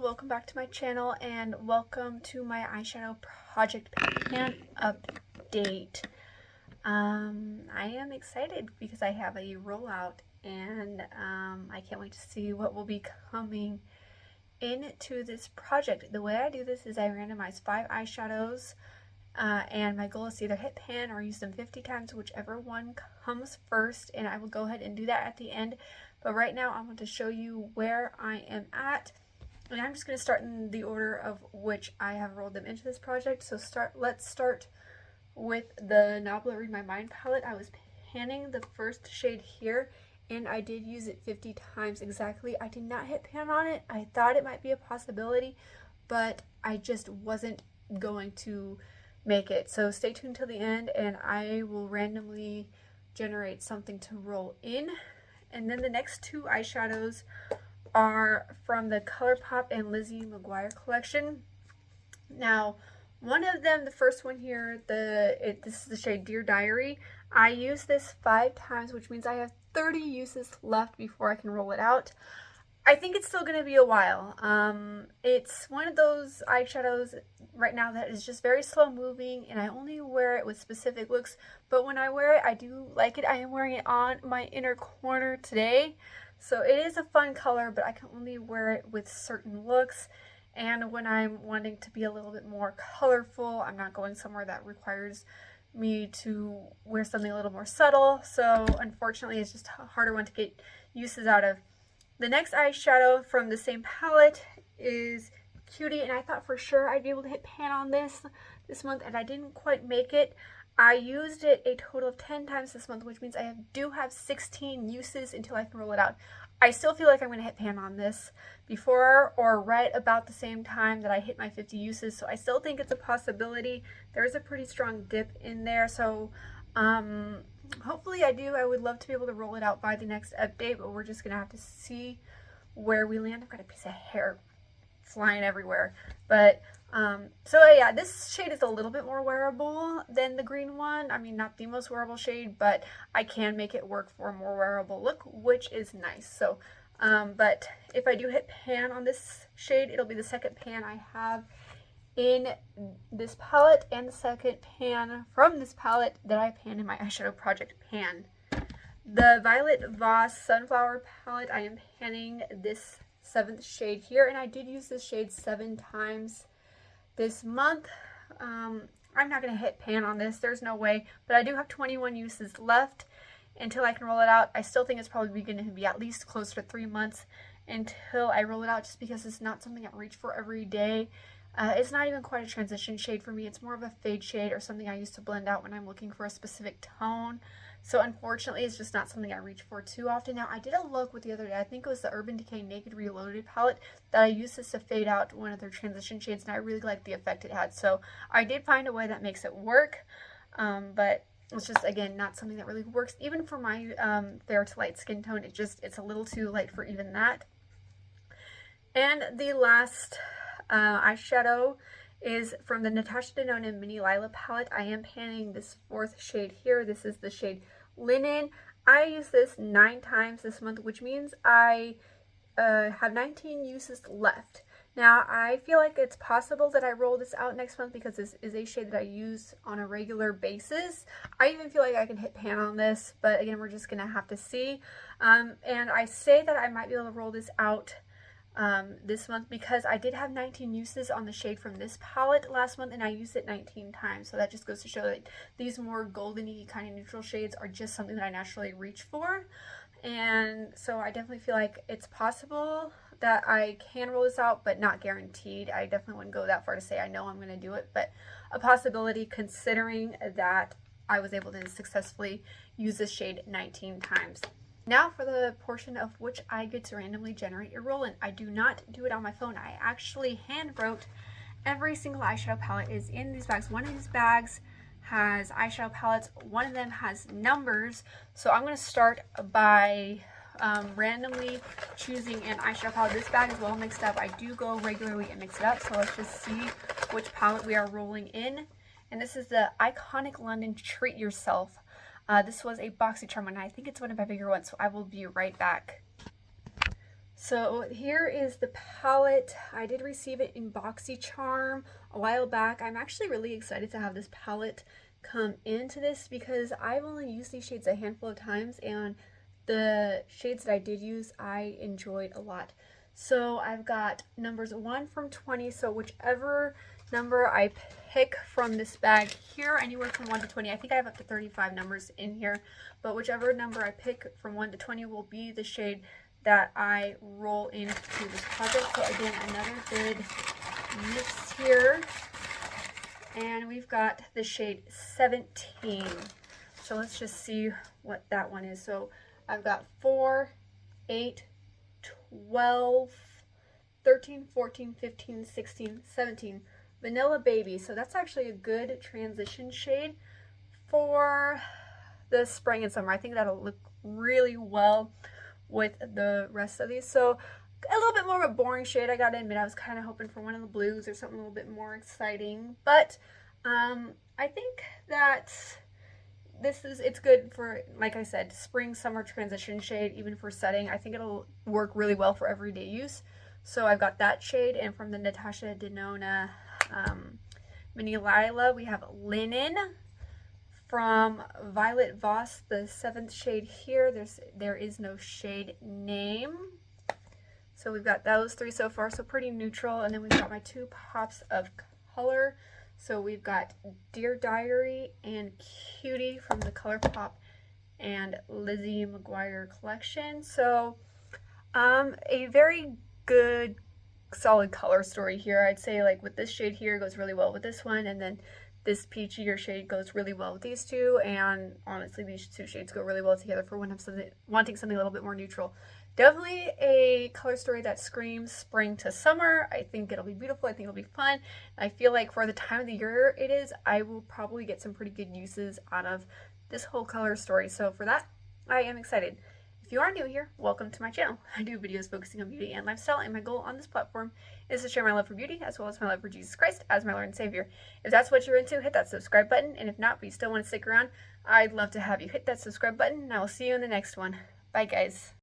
welcome back to my channel and welcome to my eyeshadow project pan update. I am excited because I have a rollout and I can't wait to see what will be coming into this project. The way I do this is I randomize 5 eyeshadows and my goal is to either hit pan or use them 50 times, whichever one comes first, and I will go ahead and do that at the end. But right now I want to show you where I am at. And I'm just going to start in the order of which I have rolled them into this project. So let's start with the Novel Read My Mind palette. I was panning the first shade here, and I did use it 50 times exactly. I did not hit pan on it. I thought it might be a possibility, but I just wasn't going to make it. So stay tuned till the end, and I will randomly generate something to roll in. And then the next 2 eyeshadows are from the ColourPop and Lizzie McGuire collection. Now, one of them, the first one here, this is the shade Dear Diary. I used this 5 times, which means I have 30 uses left before I can roll it out. I think it's still going to be a while. It's one of those eyeshadows right now that is just very slow moving, and I only wear it with specific looks, but when I wear it, I do like it. I am wearing it on my inner corner today, so it is a fun color, but I can only wear it with certain looks, and when I'm wanting to be a little bit more colorful, I'm not going somewhere that requires me to wear something a little more subtle, so unfortunately it's just a harder one to get uses out of. The next eyeshadow from the same palette is Cutie, and I thought for sure I'd be able to hit pan on this month, and I didn't quite make it. I used it a total of 10 times this month, which means I do have 16 uses until I can roll it out. I still feel like I'm going to hit pan on this before or right about the same time that I hit my 50 uses, so I still think it's a possibility. There's a pretty strong dip in there, so hopefully I do. I would love to be able to roll it out by the next update, but we're just going to have to see where we land. I've got a piece of hair flying everywhere. But, so yeah, this shade is a little bit more wearable than the green one. I mean, not the most wearable shade, but I can make it work for a more wearable look, which is nice. So, but if I do hit pan on this shade, it'll be the second pan I have in this palette and the second pan from this palette that I pan in my eyeshadow project pan. The Violet Voss Sunflower palette, I am panning this 7th shade here, and I did use this shade 7 times this month. I'm not going to hit pan on this, there's no way, but I do have 21 uses left until I can roll it out. I still think it's probably going to be at least close to 3 months until I roll it out, just because it's not something I reach for every day. It's not even quite a transition shade for me. It's more of a fade shade or something I use to blend out when I'm looking for a specific tone. So unfortunately, it's just not something I reach for too often. Now, I did a look with the other day. I think it was the Urban Decay Naked Reloaded palette that I used this to fade out one of their transition shades, and I really liked the effect it had. So I did find a way that makes it work, but it's just, again, not something that really works. Even for my fair to light skin tone, it's a little too light for even that. And the last eyeshadow is from the Natasha Denona Mini Lila palette. I am panning this 4th shade here. This is the shade Linen. I used this 9 times this month, which means I have 19 uses left. Now, I feel like it's possible that I roll this out next month because this is a shade that I use on a regular basis. I even feel like I can hit pan on this, but again, we're just going to have to see. And I say that I might be able to roll this out this month because I did have 19 uses on the shade from this palette last month, and I used it 19 times. So that just goes to show that these more goldeny kind of neutral shades are just something that I naturally reach for. And so I definitely feel like it's possible that I can roll this out, but not guaranteed. I definitely wouldn't go that far to say I know I'm going to do it, but a possibility considering that I was able to successfully use this shade 19 times. Now for the portion of which I get to randomly generate a roll-in. I do not do it on my phone. I actually hand wrote every single eyeshadow palette is in these bags. One of these bags has eyeshadow palettes. One of them has numbers. So I'm going to start by randomly choosing an eyeshadow palette. This bag is well mixed up. I do go regularly and mix it up. So let's just see which palette we are rolling in. And this is the Iconic London Treat Yourself. This was a BoxyCharm one. I think it's one of my bigger ones, so I will be right back. So here is the palette. I did receive it in BoxyCharm a while back. I'm actually really excited to have this palette come into this because I've only used these shades a handful of times, and the shades that I did use I enjoyed a lot. So I've got numbers 1 from 20, so whichever number I pick from this bag here, anywhere from 1 to 20. I think I have up to 35 numbers in here, but whichever number I pick from 1 to 20 will be the shade that I roll into this project. So again, another good mix here. And we've got the shade 17. So let's just see what that one is. So I've got 4, 8, 12, 13, 14, 15, 16, 17. Vanilla Baby. So that's actually a good transition shade for the spring and summer. I think that'll look really well with the rest of these. So a little bit more of a boring shade, I gotta admit. I was kind of hoping for one of the blues or something a little bit more exciting, but I think that it's good for, like I said, spring summer transition shade, even for setting. I think it'll work really well for everyday use. So I've got that shade, and from the Natasha Denona Mini Lila, we have Linen. From Violet Voss, the 7th shade here, there is no shade name. So we've got those 3 so far, so pretty neutral. And then we've got my 2 pops of color. So we've got Dear Diary and Cutie from the ColourPop and Lizzie McGuire collection. So a very good solid color story here. I'd say, like, with this shade here, goes really well with this one, and then this peachier shade goes really well with these two, and honestly these 2 shades go really well together for when I'm wanting something a little bit more neutral. Definitely a color story that screams spring to summer. I think it'll be beautiful. I think it'll be fun. I feel like for the time of the year it is, I will probably get some pretty good uses out of this whole color story. So for that, I am excited. If you are new here, welcome to my channel. I do videos focusing on beauty and lifestyle, and my goal on this platform is to share my love for beauty as well as my love for Jesus Christ as my Lord and Savior. If that's what you're into, hit that subscribe button, and if not, but you still want to stick around, I'd love to have you hit that subscribe button, and I will see you in the next one. Bye, guys.